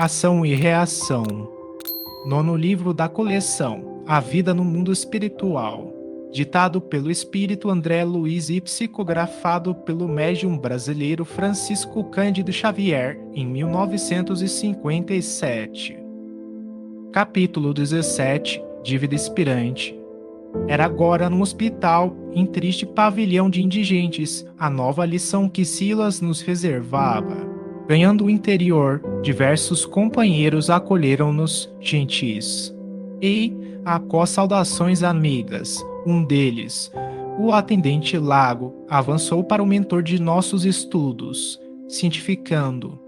Ação e reação. Nono livro da coleção, A Vida no Mundo Espiritual. Ditado pelo espírito André Luiz e psicografado pelo médium brasileiro Francisco Cândido Xavier, em 1957. Capítulo 17. Dívida expirante. Era agora no hospital, em triste pavilhão de indigentes, a nova lição que Silas nos reservava. Ganhando o interior, diversos companheiros acolheram-nos gentis. E, após saudações amigas, um deles, o atendente Lago, avançou para o mentor de nossos estudos, cientificando.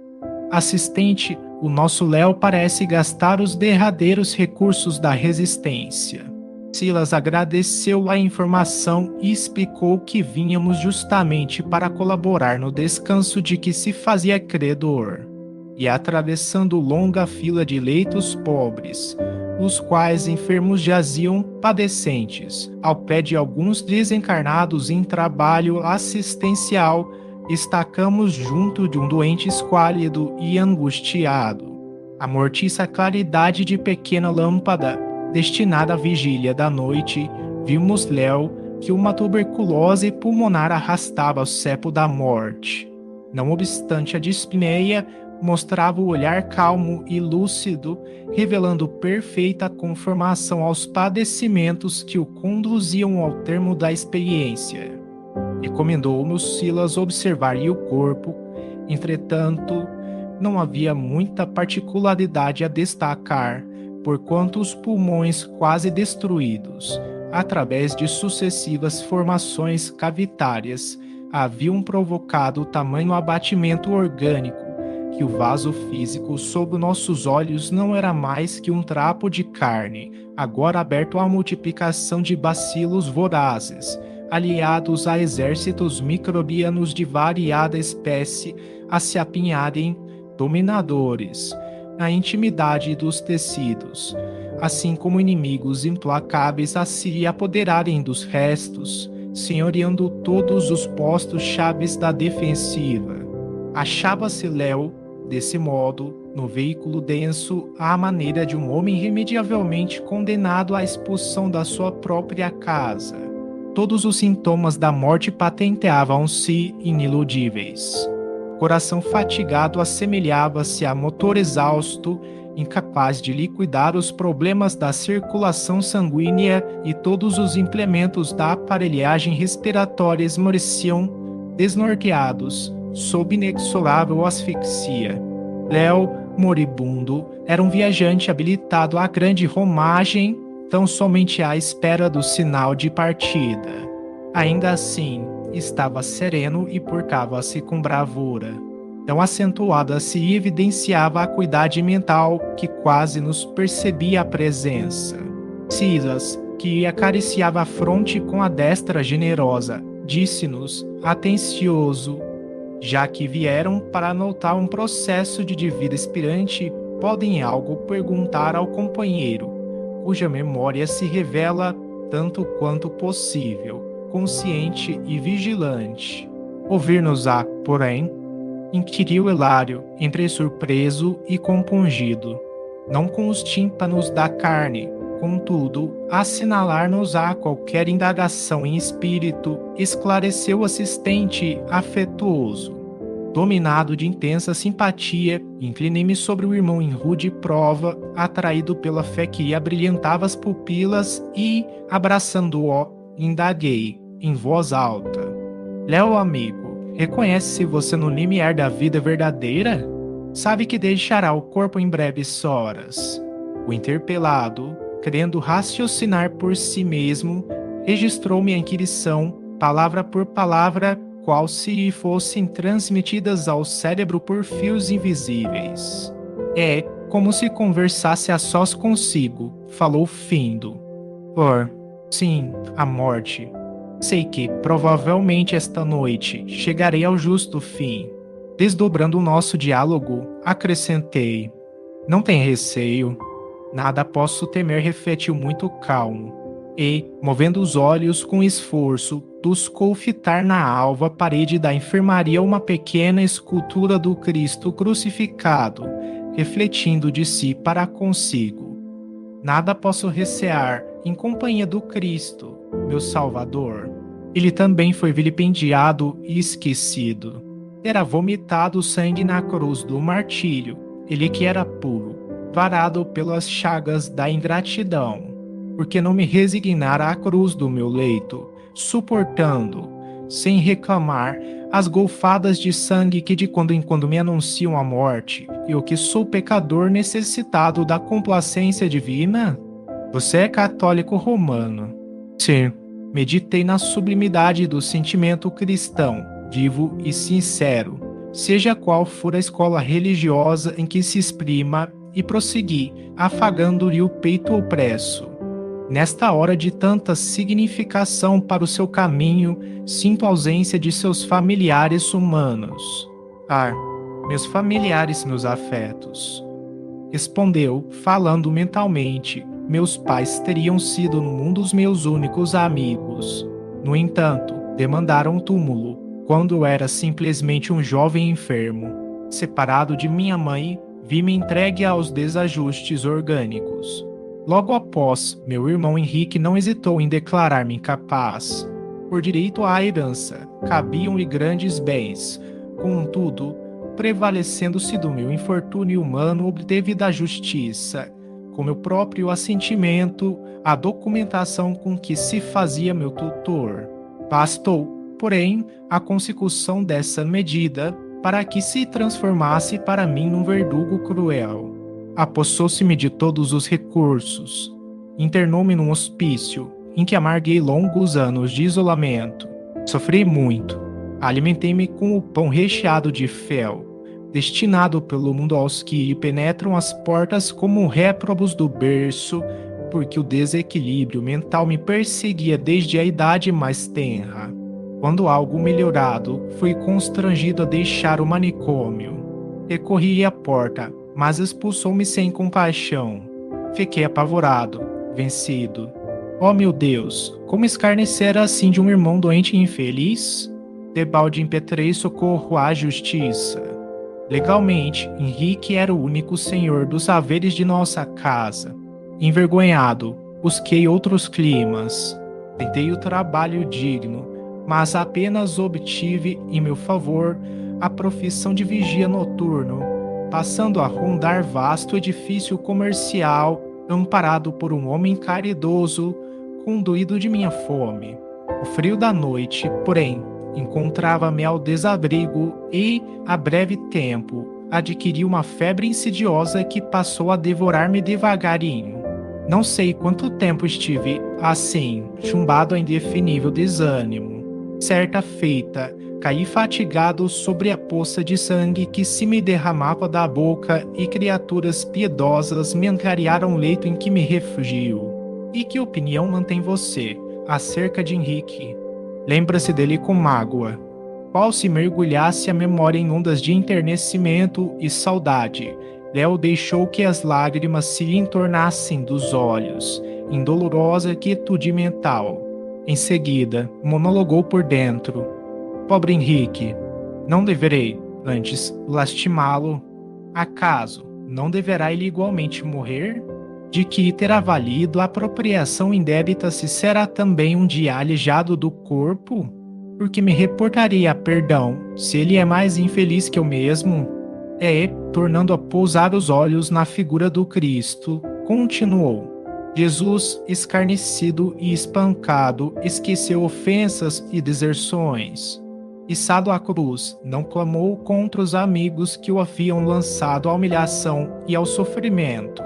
Assistente, o nosso Léo parece gastar os derradeiros recursos da resistência. Silas agradeceu a informação e explicou que vínhamos justamente para colaborar no descanso de que se fazia credor. E atravessando longa fila de leitos pobres, os quais enfermos jaziam padecentes, ao pé de alguns desencarnados em trabalho assistencial, estacamos junto de um doente esquálido e angustiado. A mortiça claridade de pequena lâmpada, destinada à vigília da noite, vimos Léo que uma tuberculose pulmonar arrastava ao cepo da morte. Não obstante a dispneia, mostrava o olhar calmo e lúcido, revelando perfeita conformação aos padecimentos que o conduziam ao termo da experiência. Recomendou-nos Silas observar-lhe o corpo, entretanto, não havia muita particularidade a destacar, porquanto os pulmões quase destruídos, através de sucessivas formações cavitárias, haviam provocado tamanho abatimento orgânico, que o vaso físico sob nossos olhos não era mais que um trapo de carne, agora aberto à multiplicação de bacilos vorazes, aliados a exércitos microbianos de variada espécie a se apinharem dominadores, na intimidade dos tecidos, assim como inimigos implacáveis a se apoderarem dos restos, senhoreando todos os postos chaves da defensiva. Achava-se Léo, desse modo, no veículo denso à maneira de um homem irremediavelmente condenado à expulsão da sua própria casa. Todos os sintomas da morte patenteavam-se iniludíveis. Coração fatigado assemelhava-se a motor exausto, incapaz de liquidar os problemas da circulação sanguínea, e todos os implementos da aparelhagem respiratória esmoreciam, desnorteados, sob inexorável asfixia. Léo, moribundo, era um viajante habilitado à grande romagem, tão somente à espera do sinal de partida. Ainda assim, estava sereno e portava-se com bravura. Tão acentuada se evidenciava a acuidade mental que quase nos percebia a presença. Silas, que acariciava a fronte com a destra generosa, disse-nos, atencioso, já que vieram para anotar um processo de vida expirante, podem algo perguntar ao companheiro, cuja memória se revela tanto quanto possível, consciente e vigilante. Ouvir-nos-á, porém? Inquiriu Hilário, entre surpreso e compungido. Não com os tímpanos da carne, contudo, assinalar-nos-á qualquer indagação em espírito, esclareceu o assistente afetuoso. Dominado de intensa simpatia, inclinei-me sobre o irmão em rude prova, atraído pela fé que abrilhantava as pupilas e, abraçando-o, indaguei, em voz alta: Léo, amigo, reconhece-se você no limiar da vida verdadeira? Sabe que deixará o corpo em breves horas. O interpelado, querendo raciocinar por si mesmo, registrou minha inquirição, palavra por palavra, qual se fossem transmitidas ao cérebro por fios invisíveis. É como se conversasse a sós consigo, falou findo. Sim, a morte. Sei que, provavelmente esta noite, chegarei ao justo fim. Desdobrando o nosso diálogo, acrescentei: não tem receio. Nada posso temer, refletiu muito calmo. E, movendo os olhos com esforço, buscou fitar na alva parede da enfermaria uma pequena escultura do Cristo crucificado, refletindo de si para consigo: nada posso recear em companhia do Cristo, meu Salvador. Ele também foi vilipendiado e esquecido. Terá vomitado sangue na cruz do martírio, ele que era puro, varado pelas chagas da ingratidão, porque não me resignara à cruz do meu leito, suportando, sem reclamar, as golfadas de sangue que de quando em quando me anunciam a morte, e eu que sou pecador necessitado da complacência divina? Você é católico romano. Sim, meditei na sublimidade do sentimento cristão, vivo e sincero, seja qual for a escola religiosa em que se exprima, e prossegui, afagando-lhe o peito opresso. Nesta hora de tanta significação para o seu caminho, sinto a ausência de seus familiares humanos. Ah, meus familiares, meus afetos. Respondeu, falando mentalmente. Meus pais teriam sido no mundo os meus únicos amigos. No entanto, demandaram túmulo, quando eu era simplesmente um jovem enfermo. Separado de minha mãe, vi-me entregue aos desajustes orgânicos. Logo após, meu irmão Henrique não hesitou em declarar-me incapaz. Por direito à herança, cabiam-lhe grandes bens. Contudo, prevalecendo-se do meu infortúnio humano, obteve da justiça, com meu próprio assentimento, a documentação com que se fazia meu tutor. Bastou, porém, a consecução dessa medida para que se transformasse para mim num verdugo cruel. Apossou-se-me de todos os recursos. Internou-me num hospício, em que amarguei longos anos de isolamento. Sofri muito. Alimentei-me com o pão recheado de fel, destinado pelo mundo aos que penetram as portas como réprobos do berço, porque o desequilíbrio mental me perseguia desde a idade mais tenra. Quando algo melhorado, fui constrangido a deixar o manicômio. Recorri à porta, mas expulsou-me sem compaixão. Fiquei apavorado, vencido. Oh meu Deus, como escarnecer assim de um irmão doente e infeliz? Debalde impetrei socorro à justiça. Legalmente, Henrique era o único senhor dos haveres de nossa casa. Envergonhado, busquei outros climas. Tentei o trabalho digno, mas apenas obtive, em meu favor, a profissão de vigia noturno, passando a rondar vasto edifício comercial, amparado por um homem caridoso, conduído de minha fome. O frio da noite, porém, encontrava-me ao desabrigo e, a breve tempo, adquiri uma febre insidiosa que passou a devorar-me devagarinho. Não sei quanto tempo estive assim, chumbado a indefinível desânimo. Certa feita, caí fatigado sobre a poça de sangue que se me derramava da boca e criaturas piedosas me angariaram o leito em que me refugio. E que opinião mantém você acerca de Henrique? Lembra-se dele com mágoa, qual se mergulhasse a memória em ondas de enternecimento e saudade. Léo deixou que as lágrimas se lhe entornassem dos olhos, em dolorosa quietude mental. Em seguida, monologou por dentro. Pobre Henrique, não deverei, antes, lastimá-lo. Acaso, não deverá ele igualmente morrer? De que terá valido a apropriação indébita se será também um dia alijado do corpo? Porque me reportaria a perdão, se ele é mais infeliz que eu mesmo? Tornando a pousar os olhos na figura do Cristo, continuou. Jesus, escarnecido e espancado, esqueceu ofensas e deserções. Içado à cruz, não clamou contra os amigos que o haviam lançado à humilhação e ao sofrimento.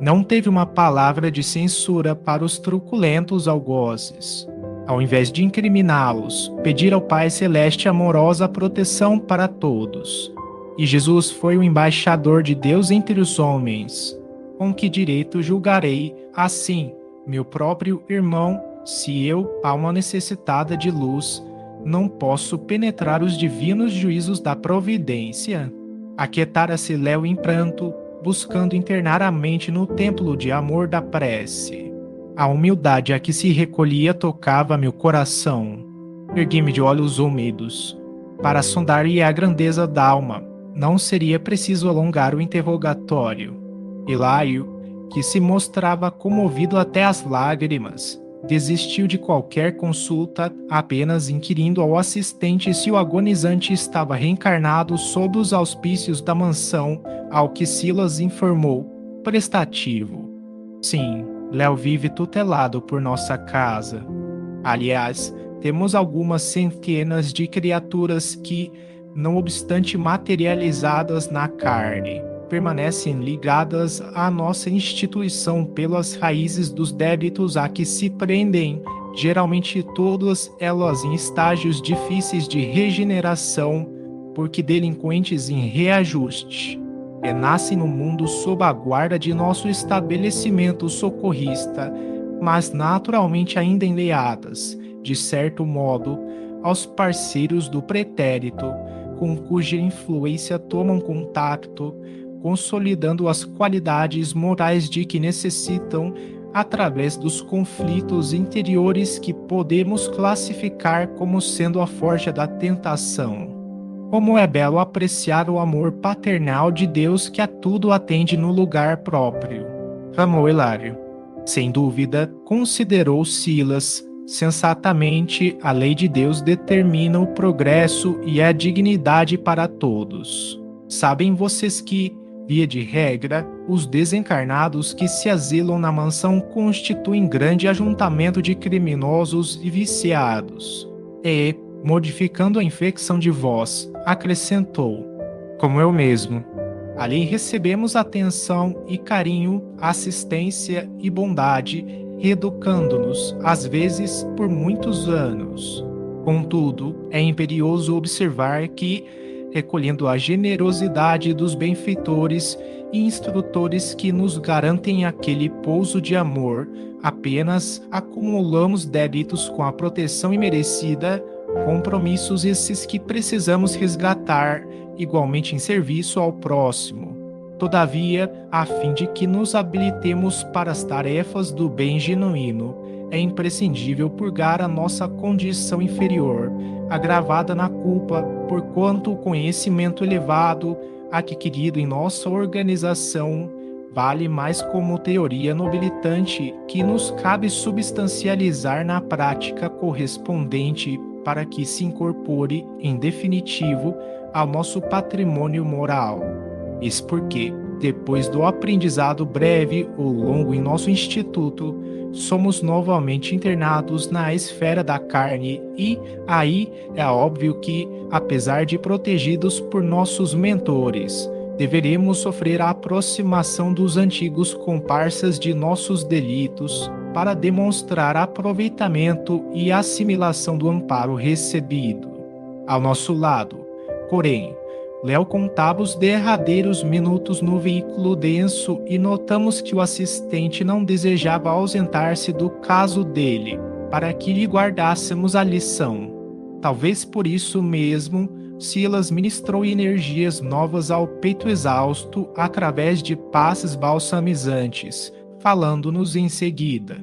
Não teve uma palavra de censura para os truculentos algozes. Ao invés de incriminá-los, pedir ao Pai Celeste amorosa proteção para todos. E Jesus foi o embaixador de Deus entre os homens. Com que direito julgarei, assim, meu próprio irmão, se eu, alma necessitada de luz, não posso penetrar os divinos juízos da providência? Aquietara-se Léo em pranto, buscando internar a mente no templo de amor da prece. A humildade a que se recolhia tocava meu coração. Ergui-me de olhos úmidos, para sondar-lhe a grandeza da alma, Não seria preciso alongar o interrogatório. Hilário, que se mostrava comovido até as lágrimas, desistiu de qualquer consulta, apenas inquirindo ao assistente se o agonizante estava reencarnado sob os auspícios da mansão, ao que Silas informou, prestativo. Sim, Léo vive tutelado por nossa casa. Aliás, temos algumas centenas de criaturas que, não obstante materializadas na carne, permanecem ligadas à nossa instituição pelas raízes dos débitos a que se prendem, geralmente todas elas em estágios difíceis de regeneração, porque delinquentes em reajuste. Renascem no mundo sob a guarda de nosso estabelecimento socorrista, mas naturalmente ainda enleadas, de certo modo, aos parceiros do pretérito, com cuja influência tomam contato, consolidando as qualidades morais de que necessitam através dos conflitos interiores que podemos classificar como sendo a forja da tentação. Como é belo apreciar o amor paternal de Deus que a tudo atende no lugar próprio. Clamou Hilário. Sem dúvida, considerou Silas. Sensatamente, a lei de Deus determina o progresso e a dignidade para todos. Sabem vocês que, via de regra, os desencarnados que se asilam na mansão constituem grande ajuntamento de criminosos e viciados. E, modificando a inflexão de voz, acrescentou: como eu mesmo. Ali recebemos atenção e carinho, assistência e bondade, reeducando-nos, às vezes, por muitos anos. Contudo, é imperioso observar que, recolhendo a generosidade dos benfeitores e instrutores que nos garantem aquele pouso de amor, apenas acumulamos débitos com a proteção imerecida, compromissos esses que precisamos resgatar, igualmente em serviço ao próximo. Todavia, a fim de que nos habilitemos para as tarefas do bem genuíno, é imprescindível purgar a nossa condição inferior, agravada na culpa, porquanto o conhecimento elevado, adquirido em nossa organização, vale mais como teoria nobilitante que nos cabe substancializar na prática correspondente para que se incorpore, em definitivo, ao nosso patrimônio moral. Isso porque, depois do aprendizado breve ou longo em nosso instituto, somos novamente internados na esfera da carne e, aí, é óbvio que, apesar de protegidos por nossos mentores, deveremos sofrer a aproximação dos antigos comparsas de nossos delitos para demonstrar aproveitamento e assimilação do amparo recebido. Ao nosso lado, porém, Léo contava os derradeiros minutos no veículo denso e notamos que o assistente não desejava ausentar-se do caso dele, para que lhe guardássemos a lição. Talvez por isso mesmo, Silas ministrou energias novas ao peito exausto através de passes balsamizantes, falando-nos em seguida.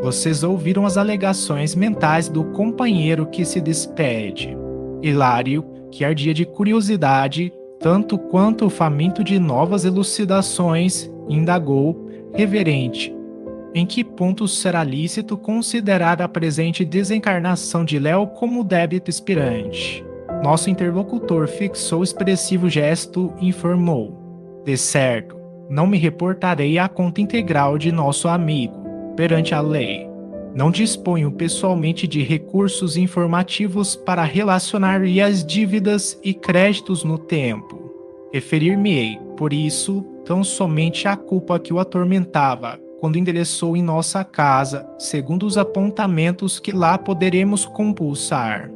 Vocês ouviram as alegações mentais do companheiro que se despede. Hilário, que ardia de curiosidade, tanto quanto faminto de novas elucidações, indagou, reverente: em que ponto será lícito considerar a presente desencarnação de Léo como débito expirante? Nosso interlocutor fixou expressivo gesto e informou: de certo, não me reportarei à conta integral de nosso amigo, perante a lei. Não disponho pessoalmente de recursos informativos para relacionar-lhe as dívidas e créditos no tempo. Referir-me-ei, por isso, tão somente à culpa que o atormentava, quando endereçou em nossa casa, segundo os apontamentos que lá poderemos compulsar.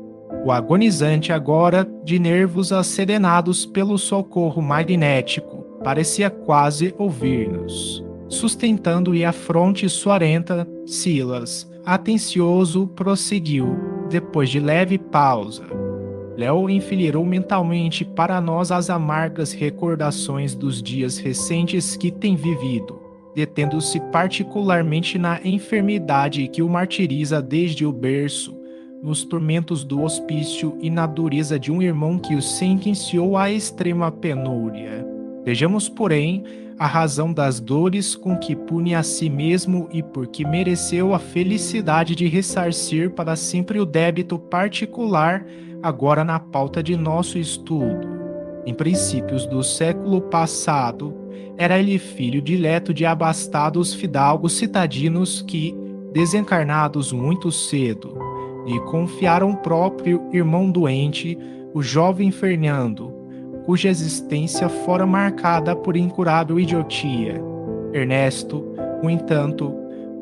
O agonizante agora, de nervos asserenados pelo socorro magnético, parecia quase ouvir-nos. Sustentando-lhe a fronte suarenta, Silas, atencioso, prosseguiu, depois de leve pausa. Léo enfileirou mentalmente para nós as amargas recordações dos dias recentes que tem vivido, detendo-se particularmente na enfermidade que o martiriza desde o berço, nos tormentos do hospício e na dureza de um irmão que o sentenciou à extrema penúria. Vejamos, porém, a razão das dores com que pune a si mesmo e por que mereceu a felicidade de ressarcir para sempre o débito particular, agora na pauta de nosso estudo. Em princípios do século passado, era ele filho dileto de abastados fidalgos citadinos que, desencarnados muito cedo, lhe confiaram o próprio irmão doente, o jovem Fernando, cuja existência fora marcada por incurável idiotia. Ernesto, no entanto,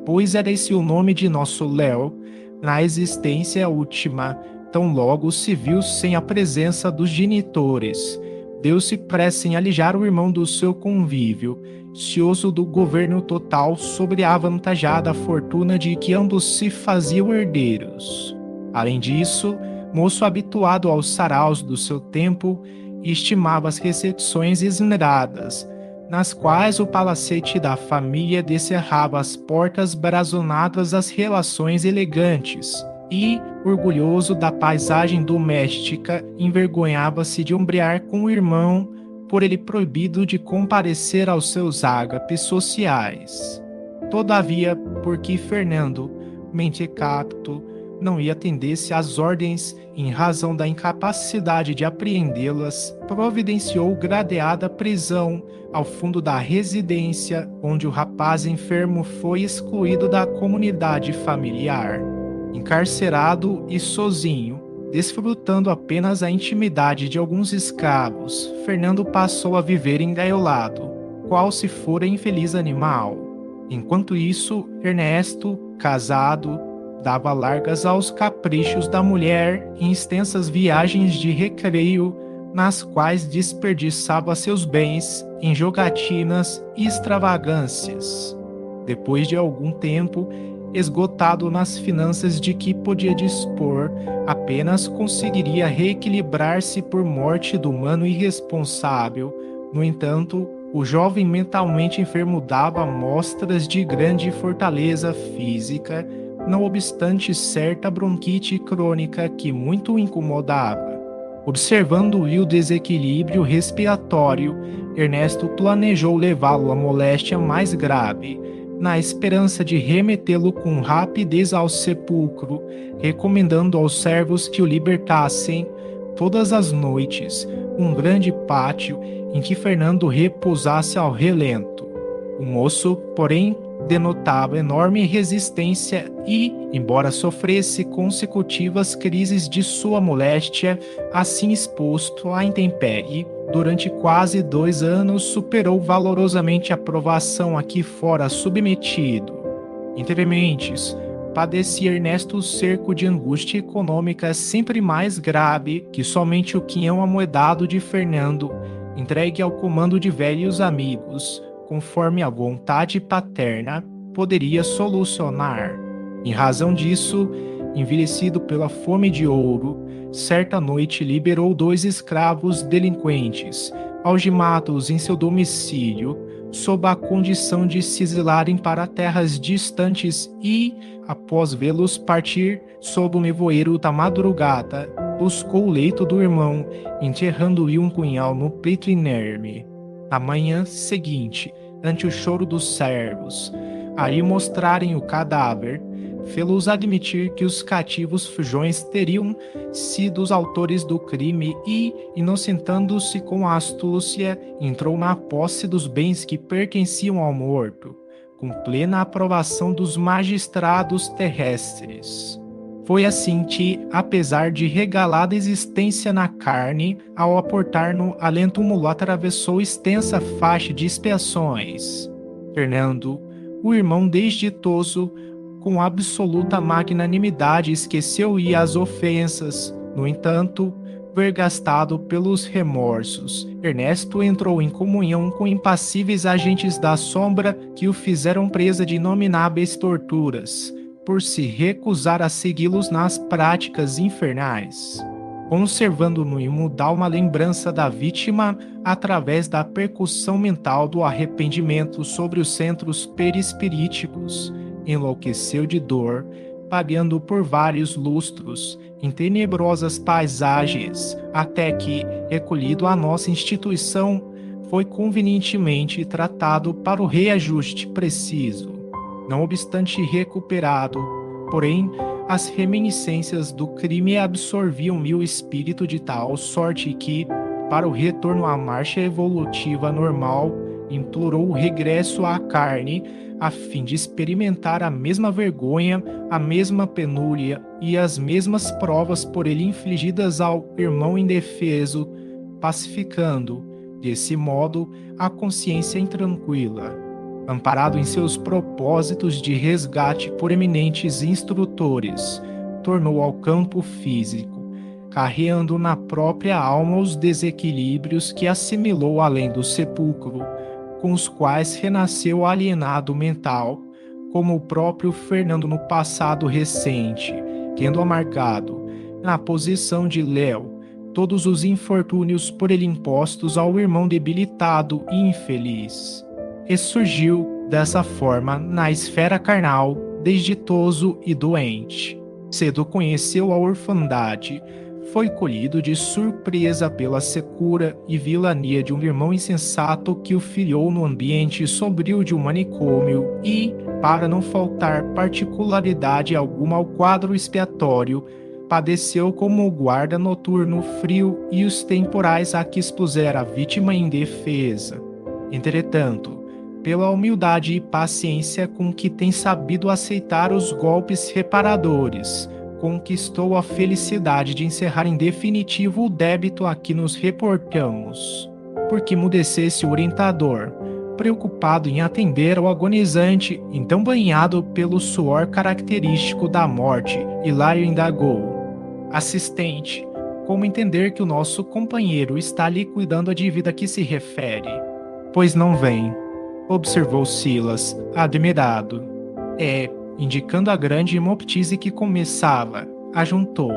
pois era esse o nome de nosso Léo, na existência última, tão logo se viu sem a presença dos genitores, deu-se pressa em alijar o irmão do seu convívio, cioso do governo total sobre a avantajada fortuna de que ambos se faziam herdeiros. Além disso, moço habituado aos saraus do seu tempo, estimava as recepções esmeradas, nas quais o palacete da família descerrava as portas brazonadas às relações elegantes, e, orgulhoso da paisagem doméstica, envergonhava-se de ombrear com o irmão, por ele proibido de comparecer aos seus ágapes sociais. Todavia, porque Fernando, mentecapto, não ia atender-se às ordens em razão da incapacidade de apreendê-las, providenciou gradeada prisão ao fundo da residência, onde o rapaz enfermo foi excluído da comunidade familiar. Encarcerado e sozinho, desfrutando apenas a intimidade de alguns escravos, Fernando passou a viver engaiolado, qual se fora infeliz animal. Enquanto isso, Ernesto, casado, dava largas aos caprichos da mulher em extensas viagens de recreio, nas quais desperdiçava seus bens em jogatinas e extravagâncias. Depois de algum tempo, esgotado nas finanças de que podia dispor, apenas conseguiria reequilibrar-se por morte do mano irresponsável. No entanto, o jovem mentalmente enfermo dava mostras de grande fortaleza física, não obstante certa bronquite crônica que muito o incomodava. Observando-lhe o desequilíbrio respiratório, Ernesto planejou levá-lo à moléstia mais grave, na esperança de remetê-lo com rapidez ao sepulcro, recomendando aos servos que o libertassem todas as noites um grande pátio em que Fernando repousasse ao relento. O moço, porém, denotava enorme resistência e, embora sofresse consecutivas crises de sua moléstia, assim exposto à intempérie, durante quase 2 anos superou valorosamente a provação a que fora submetido. Entre mentes, padecia Ernesto o cerco de angústia econômica sempre mais grave que somente o quinhão amoedado de Fernando, entregue ao comando de velhos amigos, conforme a vontade paterna, poderia solucionar. Em razão disso, envelhecido pela fome de ouro, certa noite liberou 2 escravos delinquentes, algemados em seu domicílio, sob a condição de se exilarem para terras distantes e, após vê-los partir sob o nevoeiro da madrugada, buscou o leito do irmão, enterrando-lhe um punhal no peito inerme. Na manhã seguinte, ante o choro dos servos, aí mostrarem o cadáver, fê-los admitir que os cativos fujões teriam sido os autores do crime e, inocentando-se com astúcia, entrou na posse dos bens que pertenciam ao morto, com plena aprovação dos magistrados terrestres. Foi assim que, apesar de regalada existência na carne, ao aportar no além-túmulo atravessou extensa faixa de expiações. Fernando, o irmão desditoso, com absoluta magnanimidade esqueceu-lhe as ofensas. No entanto, vergastado pelos remorsos, Ernesto entrou em comunhão com impassíveis agentes da sombra que o fizeram presa de inomináveis torturas, por se recusar a segui-los nas práticas infernais, conservando no imudar uma lembrança da vítima através da percussão mental do arrependimento sobre os centros perispiríticos. Enlouqueceu de dor, pagando por vários lustros em tenebrosas paisagens, até que, recolhido à nossa instituição, foi convenientemente tratado para o reajuste preciso. Não obstante recuperado, porém, as reminiscências do crime absorviam meu espírito de tal sorte que, para o retorno à marcha evolutiva normal, implorou o regresso à carne, a fim de experimentar a mesma vergonha, a mesma penúria e as mesmas provas por ele infligidas ao irmão indefeso, pacificando, desse modo, a consciência intranquila. Amparado em seus propósitos de resgate por eminentes instrutores, tornou ao campo físico, carreando na própria alma os desequilíbrios que assimilou além do sepulcro, com os quais renasceu alienado mental, como o próprio Fernando no passado recente, tendo amargado, na posição de Léo, todos os infortúnios por ele impostos ao irmão debilitado e infeliz. Ressurgiu, dessa forma, na esfera carnal, desditoso e doente. Cedo conheceu a orfandade, foi colhido de surpresa pela secura e vilania de um irmão insensato que o filiou no ambiente sombrio de um manicômio e, para não faltar particularidade alguma ao quadro expiatório, padeceu como o guarda noturno frio e os temporais a que expusera a vítima indefesa. Entretanto, pela humildade e paciência com que tem sabido aceitar os golpes reparadores, conquistou a felicidade de encerrar em definitivo o débito a que nos reportamos. Porque mudecesse o orientador, preocupado em atender ao agonizante, então banhado pelo suor característico da morte, Hilário indagou: assistente, como entender que o nosso companheiro está liquidando a dívida a que se refere? Pois não vem, observou Silas, admirado. Indicando a grande hemoptise que começava, ajuntou: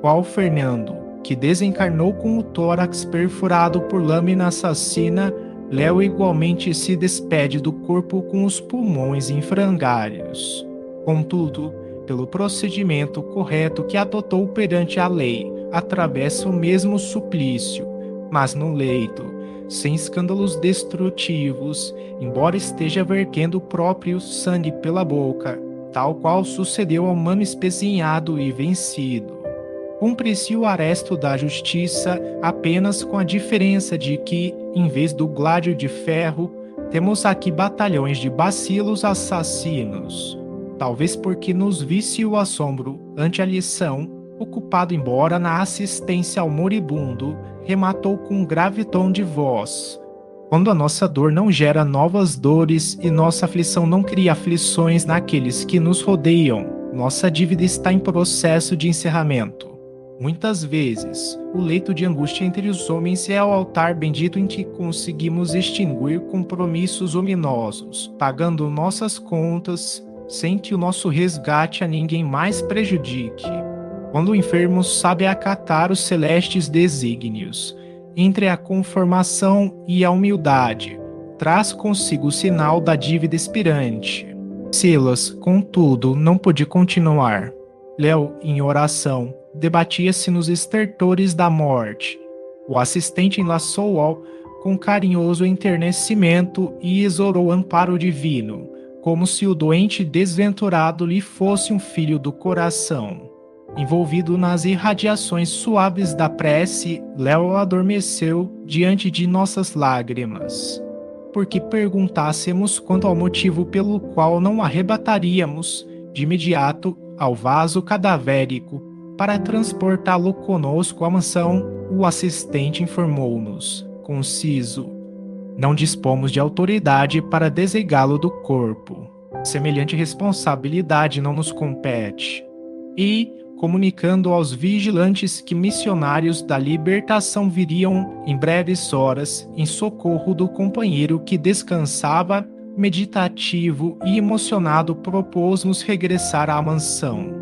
qual Fernando, que desencarnou com o tórax perfurado por lâmina assassina, Léo igualmente se despede do corpo com os pulmões em frangalhos. Contudo, pelo procedimento correto que adotou perante a lei, atravessa o mesmo suplício, mas no leito, sem escândalos destrutivos, embora esteja vertendo o próprio sangue pela boca, tal qual sucedeu ao mano espezinhado e vencido. Cumpre-se o aresto da justiça apenas com a diferença de que, em vez do gládio de ferro, temos aqui batalhões de bacilos assassinos. Talvez porque nos visse o assombro ante a lição, ocupado embora na assistência ao moribundo, rematou com um grave tom de voz: quando a nossa dor não gera novas dores e nossa aflição não cria aflições naqueles que nos rodeiam, nossa dívida está em processo de encerramento. Muitas vezes, o leito de angústia entre os homens é o altar bendito em que conseguimos extinguir compromissos ominosos, pagando nossas contas, sem que o nosso resgate a ninguém mais prejudique. Quando o enfermo sabe acatar os celestes desígnios, entre a conformação e a humildade, traz consigo o sinal da dívida expirante. Silas, contudo, não pôde continuar. Léo, em oração, debatia-se nos estertores da morte. O assistente enlaçou-o com carinhoso enternecimento e exorou amparo divino, como se o doente desventurado lhe fosse um filho do coração. Envolvido nas irradiações suaves da prece, Léo adormeceu diante de nossas lágrimas. Porque perguntássemos quanto ao motivo pelo qual não arrebataríamos, de imediato, ao vaso cadavérico, para transportá-lo conosco à mansão, o assistente informou-nos, conciso: não dispomos de autoridade para desligá-lo do corpo. Semelhante responsabilidade não nos compete. E, comunicando aos vigilantes que missionários da libertação viriam em breves horas em socorro do companheiro que descansava, meditativo e emocionado, propôs-nos regressar à mansão.